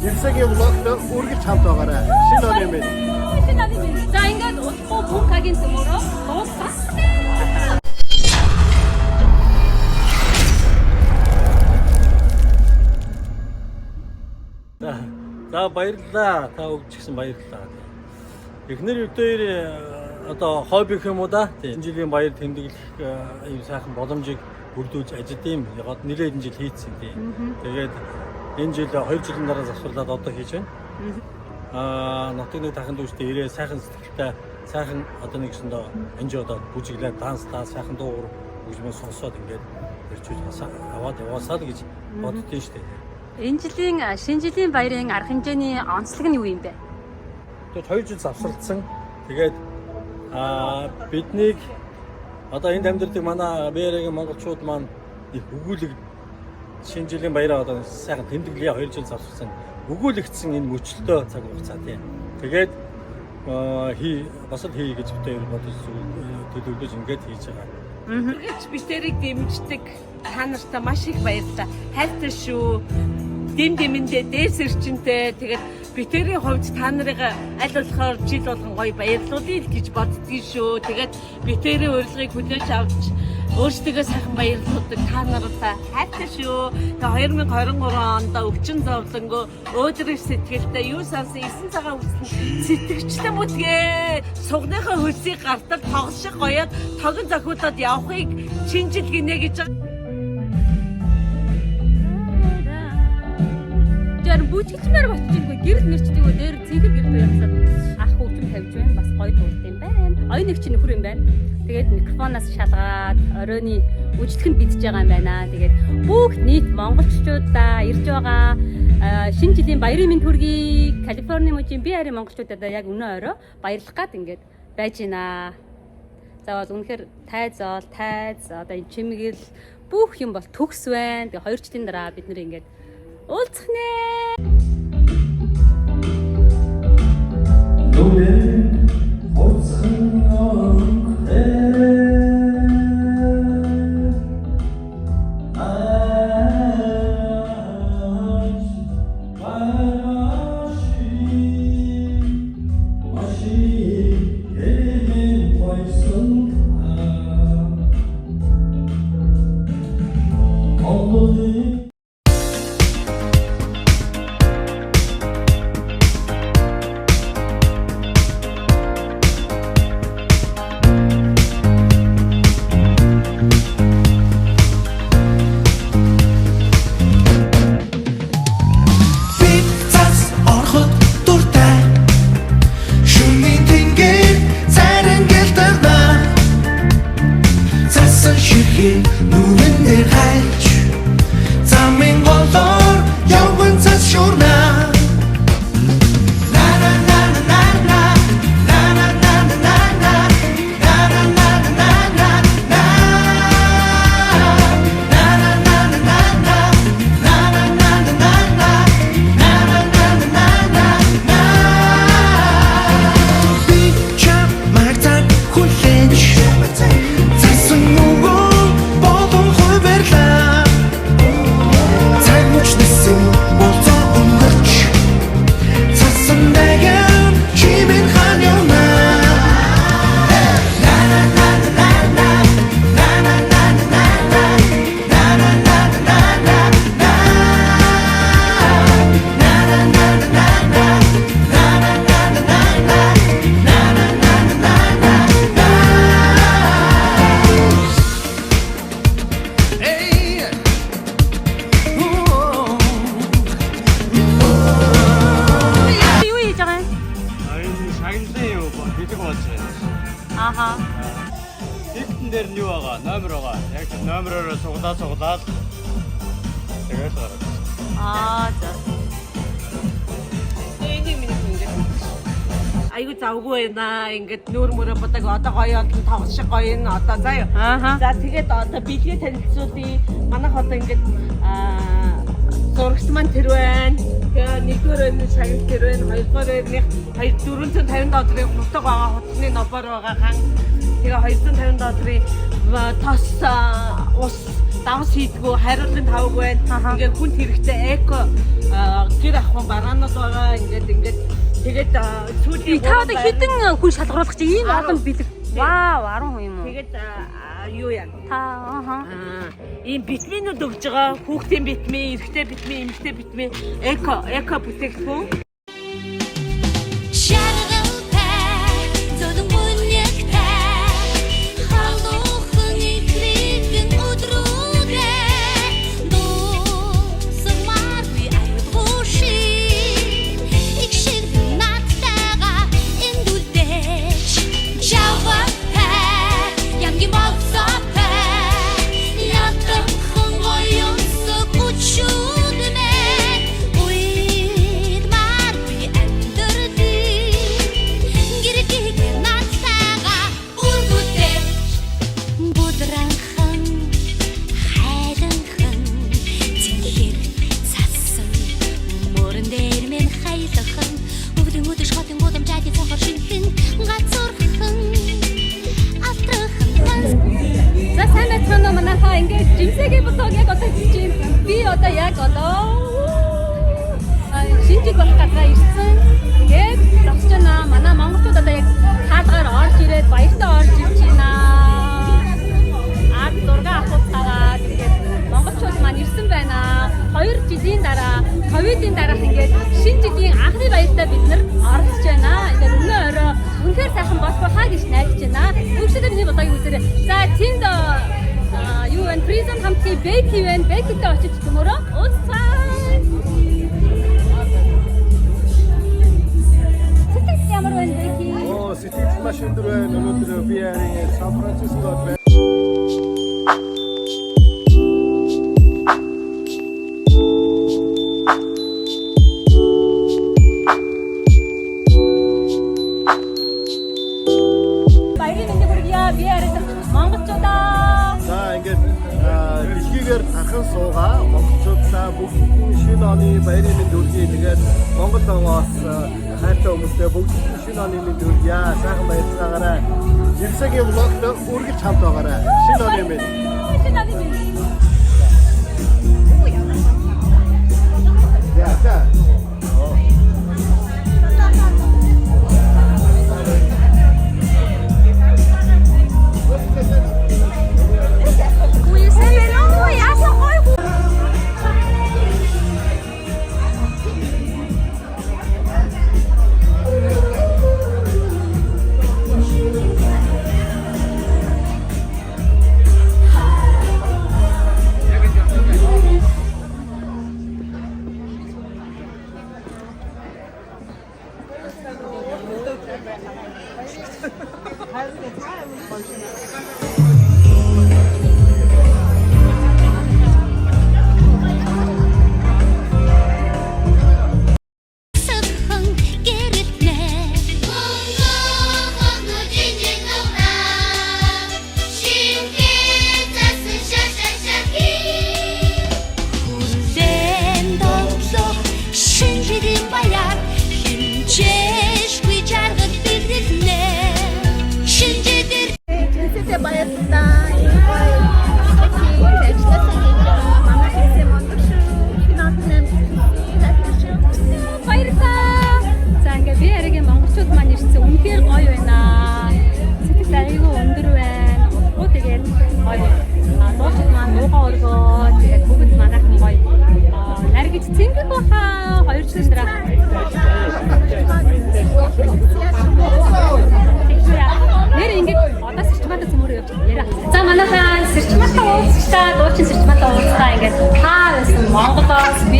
Ирсэгийн влогт үргэлж хамт байгаарай. Шинэ оны минь. Шинэ оны минь. За ингээд удахгүй бүнкагийн төмөрөө дууссан. За баярлалаа. Та өгчихсэн баярлалаа. Эхнэр өдөр одоо хобби юм уу да? Энэ жилийн баяр тэмдэглэх ийм сайхан боломжийг бүрдүүлж ажиллад юм. Яг нэлээд энэ жил хийцсэн тийм. Тэгээд энэ жил 2 жилийн дараа завсарлаад одоо хийж байна. Нутаг нэг тахын дүүштэй ирээ сайхан сэтгэлтэй сайхан одоо нэг гэсэндээ энжиодод бүжиглээд данстаа сайхан дуугар бүжмээ сонсоод ингээд ирчүүл аваад яваасаа гэж боддtiin шүү дээ. Энэ жилийн шинэ жилийн баярын арга хэмжээний онцлог нь юу юм бэ? Тэгээд 2 жил завсарласан. Тэгээд биднийг одоо энд амьдардаг манай Бээрэгийн монголчууд маань их өгүүлэг шинэ жилийн баяраа одоо сайхан тэмдэглэе 2 жил завсарласан. Өгүүлэгдсэн энэ мөчлөлтөө цаг хугацаа тийм. Тэгээд бас л хий гэж битээр бодож төлөвлөж ингээд хийж байгаа. Үргэлж битэрийг дэмждэг та нартай маш их баярлалаа. Хайртай шүү. Дэмэндээ дээс эрчинтэй. Тэгээд битэрийн хувьд та нарыг аль болохоор жил болгон гоё баярлуулъя гэж боддгийн шүү. Тэгээд битэрийн урилгыг хүлээж авч өөрсдөө сайхан баярлуулдаг та нартай хайртай шүү. Тэгээд 2023 онд өвчин зовлонгоо өөдрөг сэтгэлтэй юу сансан 9 цагаан үсэн сэтгэгчтэй мүтгээ сугныхаа хөлсийг гартал тоглоших гоёод тогон зохиолоод явахыг шинжил гинэ гэж бүжигчмээр боччихгүй гэрэл нэрчдэггүй дээр цэнхэр гэрэл байгаад ах хөвчм тавьж байна. Бас гоё дуурт юм байна. Оюун нэг чинь нөхөр юм байна. Тэгээд микрофоноос шалгаад оройны үжлэхэнд битж байгаа юм байна. Тэгээд бүх нийт монголчуудаа ирж байгаа шинэ жилийн баярын мэнд хүргэе. Калифорни мужийн би харин монголчуудаа яг өнөө орой баярлах гад ингээд байж байна. За бол үнэхээр тайз одоо энэ чимгэл бүх юм бол төгс байна. Тэгээд 2 жилийн дараа бид нэр ингээд уулзах нэ. Нүрэн хоцхон өнгөрөө дээр нь юу байгаа? Номер байгаа. Яг номероор цуглаад тэгээд гараад. За. Энийг миний ингээд айгу завгүй байна. Ингээд нүүр мөрөө бодог одоо гоё олон тоглох шиг гоё н одоо заяа. За тэгээд одоо бэлгээ танилцуулъя. Манайх одоо ингээд зурагч маань тэр байна. Тэгээ нэгдүгээр нь шагнал тэр байна. Хоёрдугаар нь 450 долларын хутаг байгаа хутны нобор байгаа хан. Тэгээ 250 долларын тос ус давс хийдгүү хариултын тавг байна. Ингээ хүн хэрэгтэй эко гэр ахын бараанууд байгаа. Ингээд тэгээд сүүлийн Та одоо хэдэн хүн шалгаруулах чи ийм олон бэлэг. Вау, 10 хүн юм уу? тэгээд юу яа? Ийм витаминууд өгж байгаа. Хүүхдийн витамин, эрэгтэй витамин, эмэгтэй витамин, эко бүтээгдэхүүн. Жимсэгийн бутаг яг одоо жим. Би одоо яг шинжиг болох газар ирсэн. Тэгээд зогсож байна. Манай монголчууд одоо яг хаалгаар орж ирээд баяртай орж ирж байна. Зураг авах цагаад тэгээд монголчууд маань ирсэн байна. 2 жилийн дараа, ковидын дараах ингээд шинэ жилийн анхны баяртай бид нар оролцож байна. Тэгээд өнөө орой үнэхээр сайхан болох байхаа гэж найдаж байна. Бүгдээ миний бодог үзээрэй. За тэнд юу вэ? Призм хамтгийн бэки вэ? Бэкитэй очиж төмөрөө ууцгаа. Сэтгэл ямар вэ бэки? Сэтгэл маш өндөр байна. Өнөөдөр би харин Сан Францискод байна. Тархан суугаа монголчуудаа бүгд шинэ оны баярын мэнд хүргэе. Тэгээд Монгол онгоос хайртай хүмүүстээ бүгд шинэ оны мэнд хүргье. Сайхан баярцаагаарай. Жимсэгийн влогт үргэлж хамт байгаарай. Шинэ оны мэнд. Шинэ оны мэнд. За.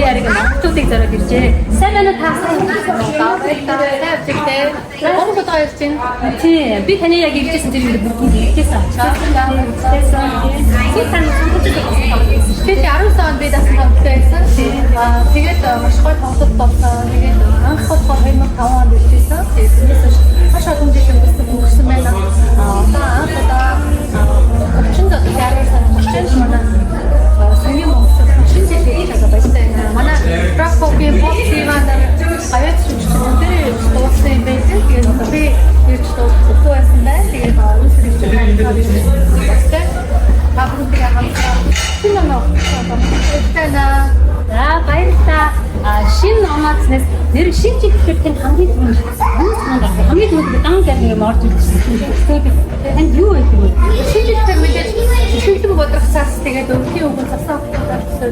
яриг монголчуудыг зориод иржээ. Сайн байна уу та? Монгол хоёр чинь тий би таны яг иржсэн тэр үед бүгд иржсэн очоод тэгээд 19 онд би дасан хамттай байсан. Тэгээд маш гоё тоглолт болсон. Тэгээд анх болохоор 2005 онд иржсэн. Тэгээд тэрнээс хойш маш олон жил өнгөрсөн байна. Одоо 30 дот ярсан 30 манай сони монголчууд шинэ жилийн цаг байсан. Манай Кракови Боксивандар хаяц жүжигчдэр туулсан юм байна. Тэгээд одоо би ирж туулсан байсан байна. Тэгээд үүсгэж байгаа. Багуудыг хамтраа шинэ баярлалаа. Баярлалаа. Шинэ онооцнес нэр шинэ жилээр тань хамгийн түрүүнд хамгийн түрүүнд дан гэх юм орж ирсэн. Танд юу байх вэ? Шинэ жилээр мэдээж шилдэг бодрох цаас тэгээд өвлийн өвгөн цасаа авчихсан.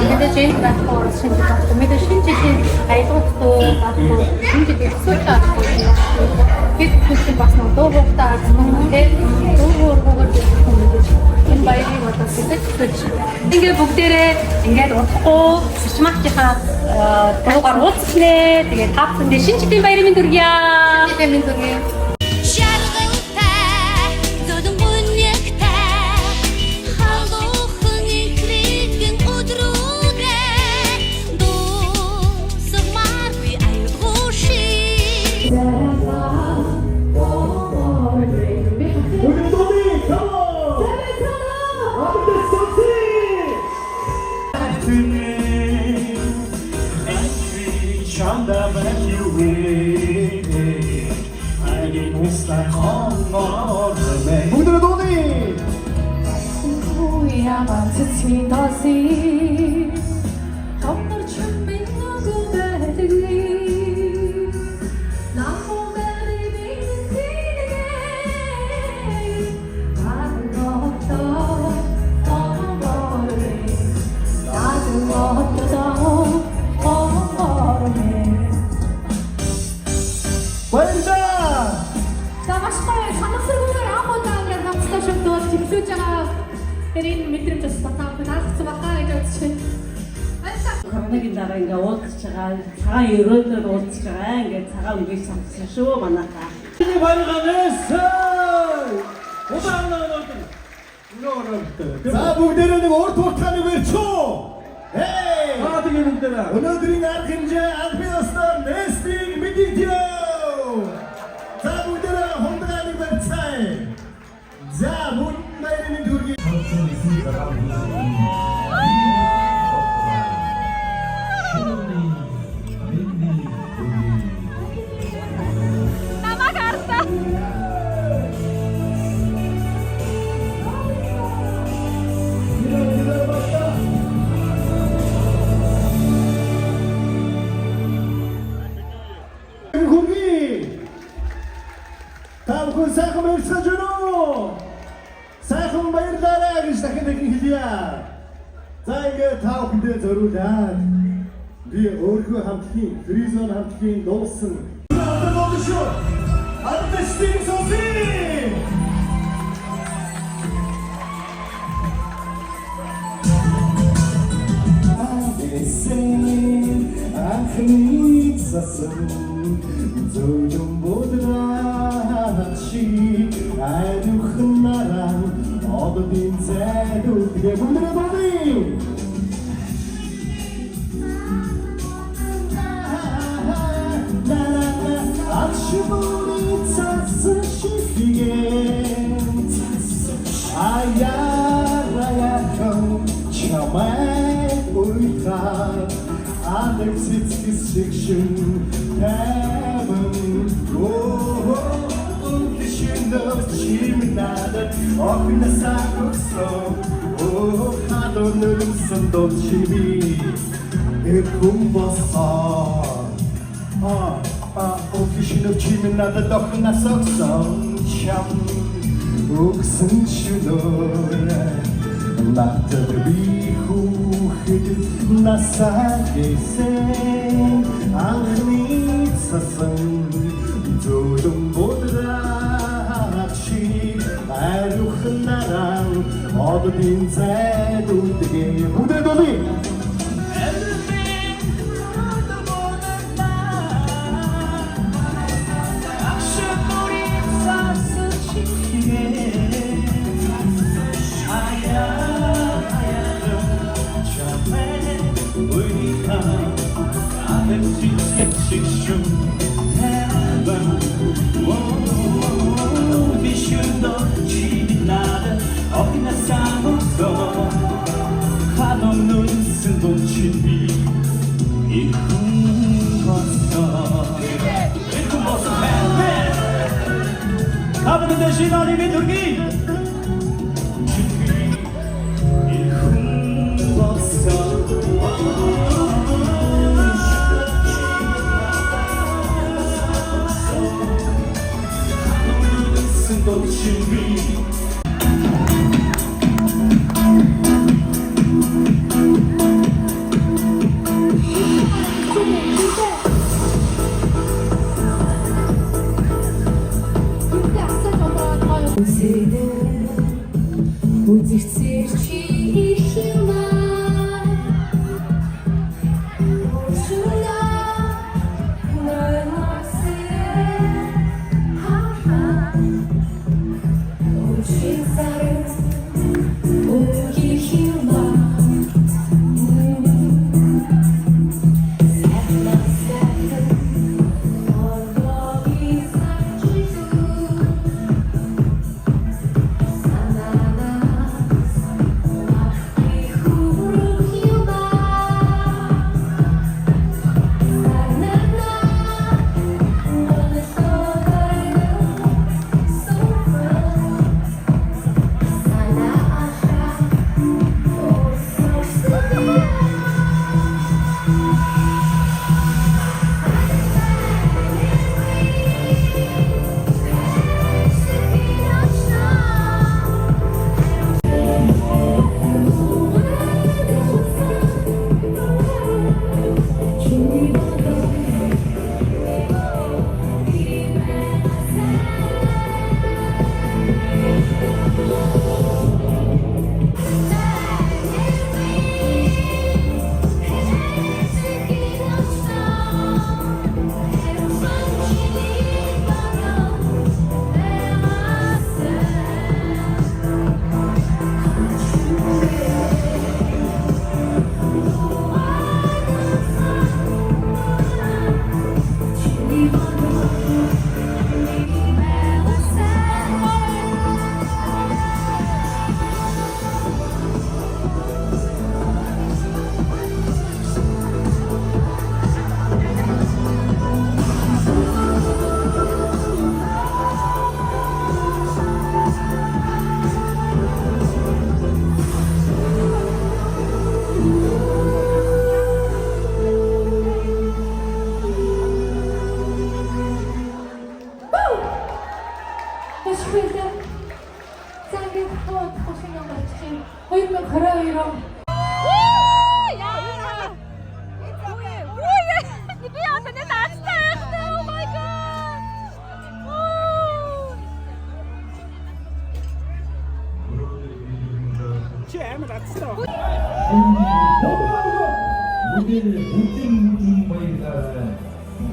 Мэдээж энэ платформ шинэ жил мэдээж шинэ жилийн аялалтуу шинэ жилийн сүүлчээ бид бүхэн бас нэг дууралтаа тэгээд дууруугаар энэ баярыг одоо сэтгэж ингээд бүгдээрээ ингээд удахгүй сэрчмахчийнхаа дуугаар уулзснэ. Тэгээд та бүхэндээ шинэ жилийн баярын мэнд хүргье. Шинэ мэнд хүргье. Бүгдээ дууны. Уя баццми доси. Томор чимбин гүбэдги. Намогали бинти. Агото томоре. Агото томоре. Баярлалаа. Тамаштай санасргүйгээр амуудаа ингээд хамтдаа шүтдүүл чиглүүлж байгаа. Тэр энэ мэдрэмж бас батаа наалцсан баха гэж бодож байна. Хамгийн дараа ингээ уулзж байгаа. Цагаан өрөөнөөр уулзж байгаа. Ингээ цагаан үгийг сонссон шүү манайхаа. Миний баярганаас За бүгдээрээ нэг урд хугацааны барьчуу. Хей! Хаадаг юм дээр. Өнөөдрийн арга хэмжээ албанистаар нэстийг мэдэгдэв. За бүгдээрээ хондгааны барьцаая. За бүгд баярын дүргийн Тавхун сайхан баярлаж байна уу? Сайхан баярлалаа гэж дахин хэлье. За ингээд тавхундээ зориулаад би өөрхөө хамтгийн Фризон хамтгийн дуусан. Ардстиг соси. Ахмит сасан зөөлөн бодрачи айдухнаран оддин зэдүг дэвүнэ бади Achimuri tsatsishigent Ayarayakam chamay uita Anek tsitskissikshun heaven Kishindov chimnadat Oknasakukso Hadonun sundol chimi Ekumbasa Okishindov chimnadat Oknasakson cham Uksan shudoy Natad bihuhid Nasagesen Alnit sasan Zodum bodrachi Arukhnaran Odin zedudge Budedoli 가보는 대신 하나님의 눈이 무대를 못된 바이다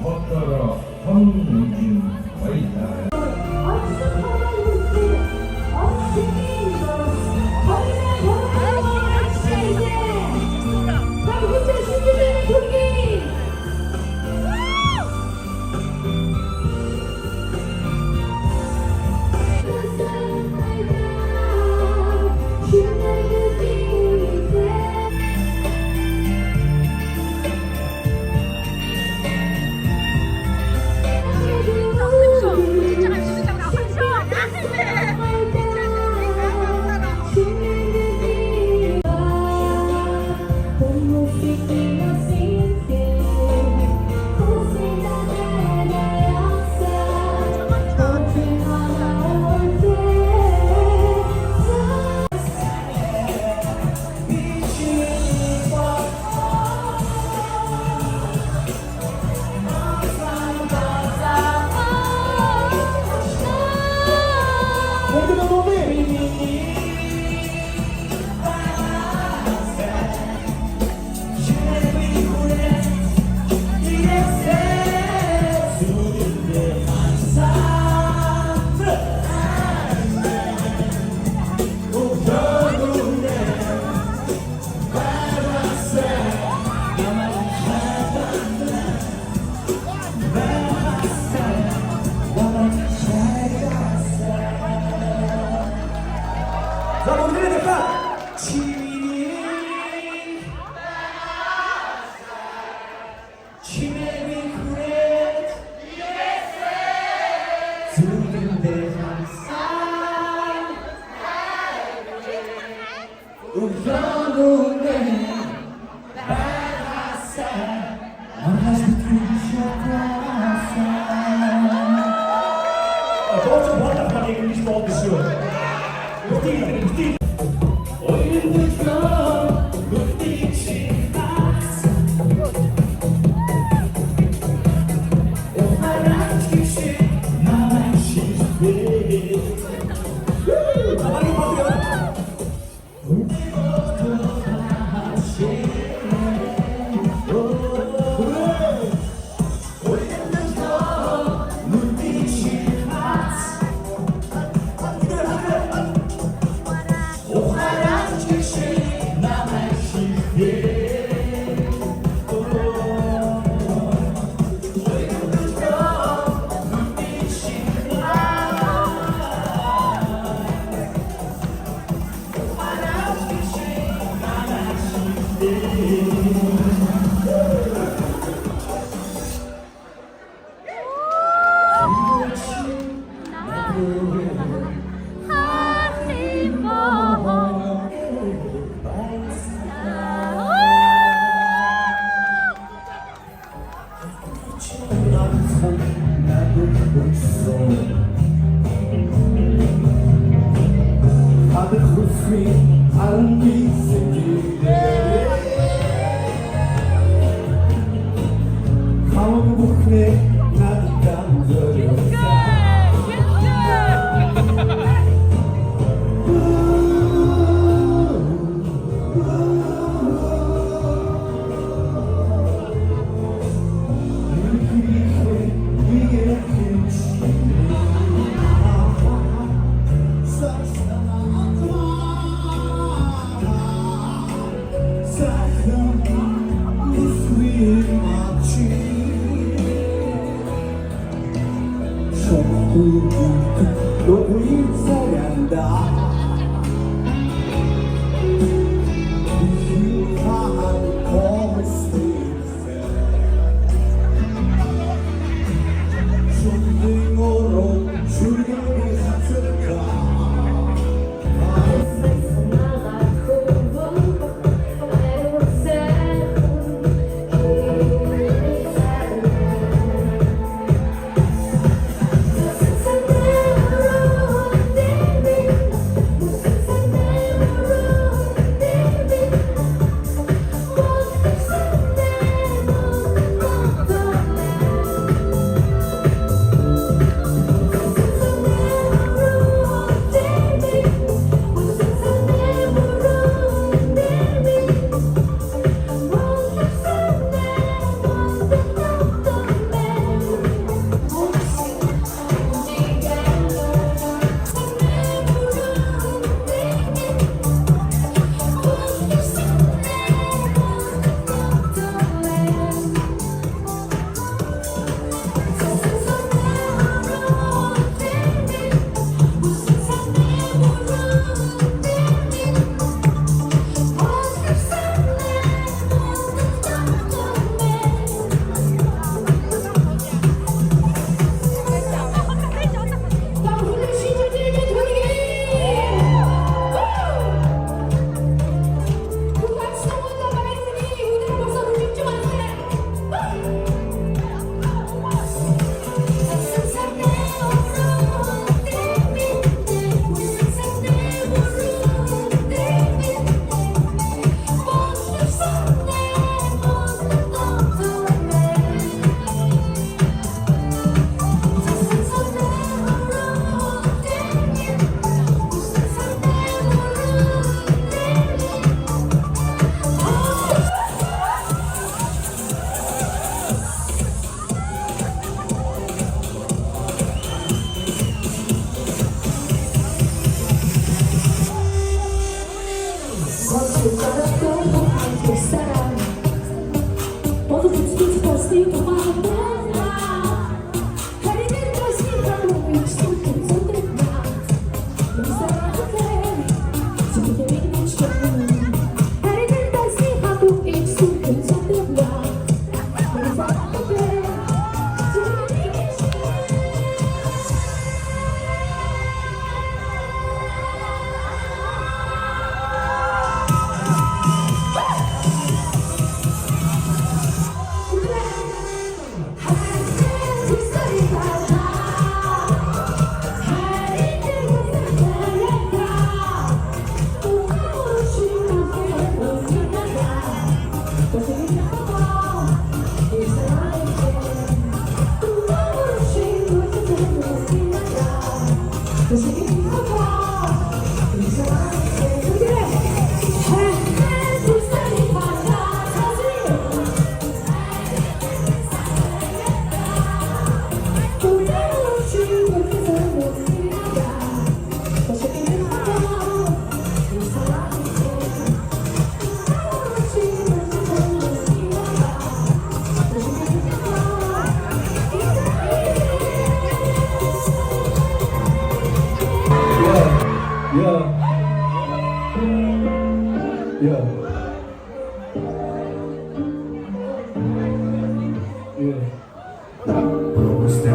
헛더러 헛는 바이다 She Deutsche Wunderverlegen nicht vorgeführt.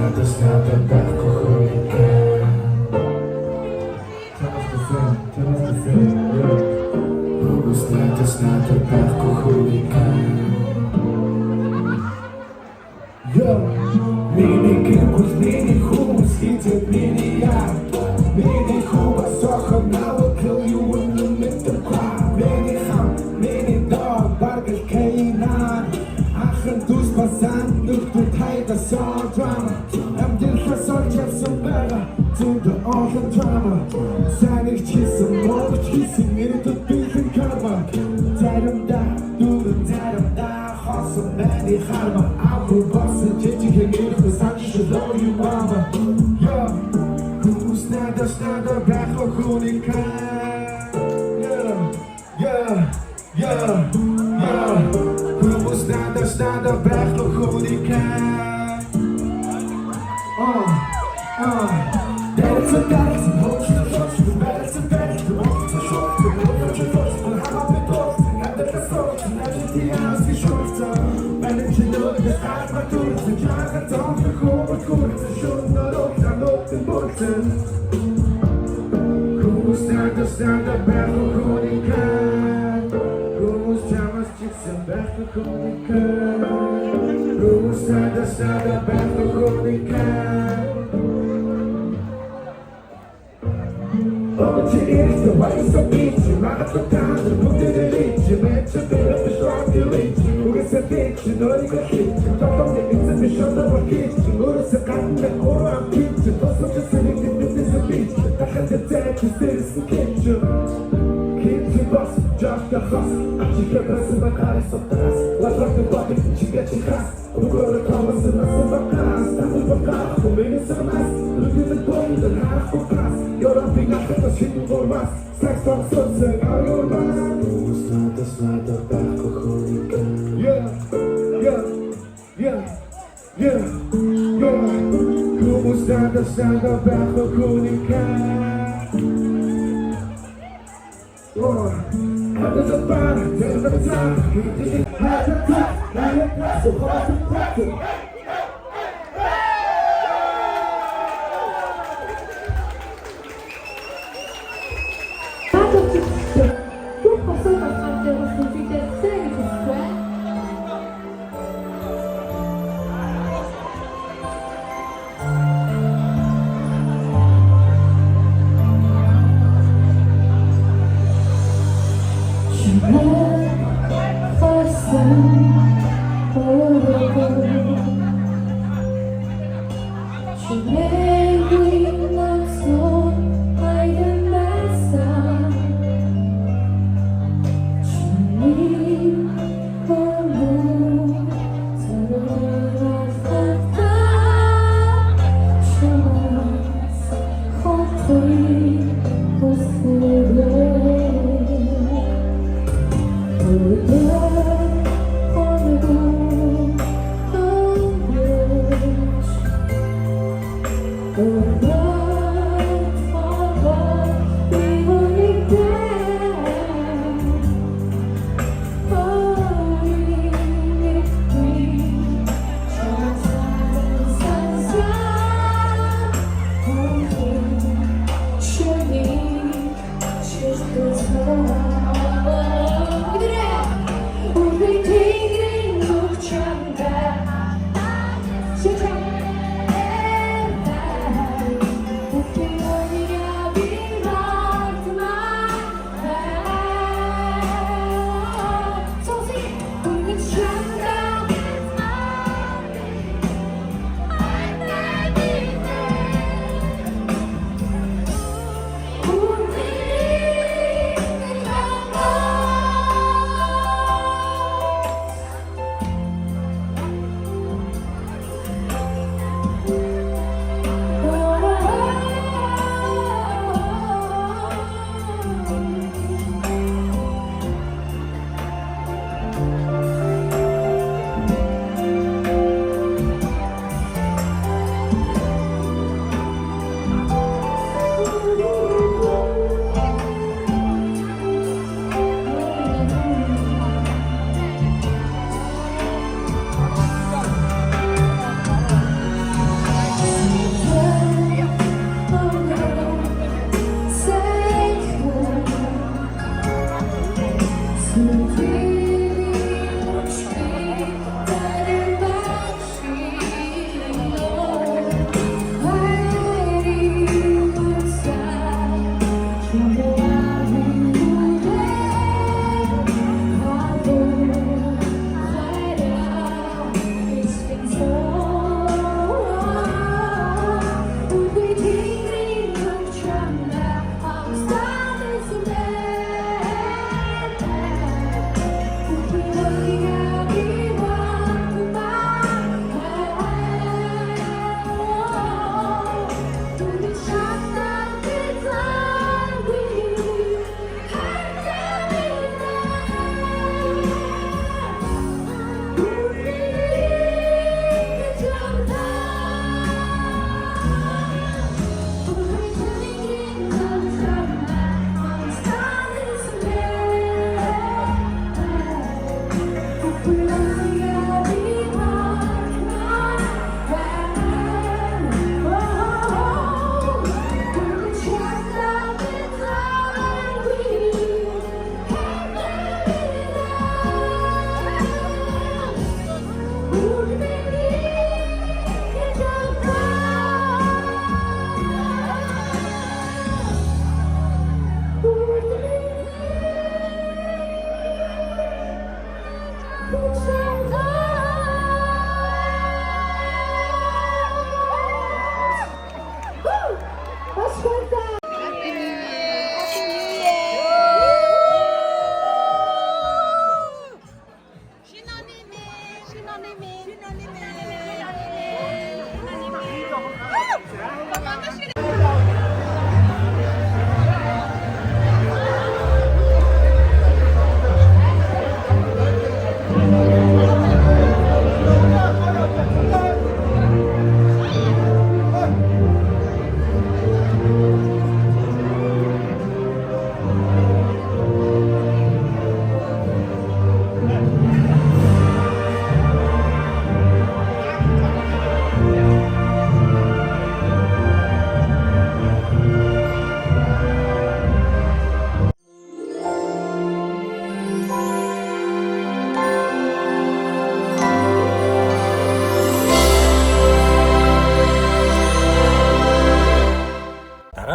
надад надад байхгүй хулиган Хүмүүс надад байхгүй хулиган Миний гэрбүл миний хүмүүс хизээд миний яа Миний хүмүүс сохом now will kill you when you miss the cry Миний хам, миний dog, баргал кайнан Ахын дүүс басан, нүхтүр тайда сон drama Амдир хасор чавсан бага, зүндэ олон drama Саныг чисэн, морч хийсэн, ирээдүйд бэлхэн karma Заримдаа, дүүрэн заримдаа, хосон мэни харма Авруу басан, жижигхэн ирэх саншил love you mama Хүмүүс надад байхгүй хулиган Хүмүүс надад байхгүй хулиган That's a dance, hold your shots, you better to bed, you want to show, you know what you're supposed to have up the doors, and the results, and the house is short term. And if you know the stars, my tools, the jazz, and all the cool, but cool, it's a show, not open, I'm open, button. Who's not back for Konica? Who's Thomas Jackson back for Konica? Who's not back for Konica? It's the way so bitch, right at the time, the book to the leech, you meant to be up the shark to reach. Who is a bitch, you know you got hit, you don't know the exhibition of a kid, who is a gun that or I'm kids, you don't know just sitting in this beach, I had the dead to citizen kitchen. Kids you bust, just the house, and she kept us in my car, so fast. Like the body, she gets your class. We're gonna come us in us of a class, and we're gonna come for minutes of mass. Look at the bones and half for class. You're not being up at the shit for us. Sex on sunset, out your mask. Who's not the back of hooligan? Yeah. Who's not the back of hooligan? There's a bar, there's a time. Had a top, had a glass of hot and coffee. Oh,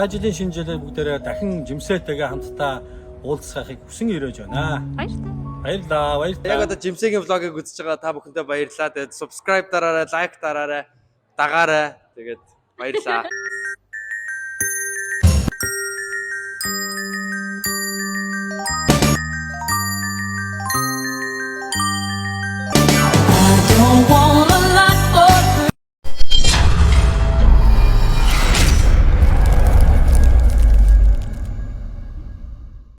Дараа жилийн шинэ жилээр бүгдээрээ дахин жимсээтэйгээ хамтдаа уулзахыг хүсэн ирэж байна. Баярлалаа. Баярлалаа. Яг одоо Жимсэгийн влогийг үзэж байгаа та бүхэндээ баярлалаа. Тэгээд subscribe дараарай, лайк дараарай, дагаарай. Тэгээд баярлалаа.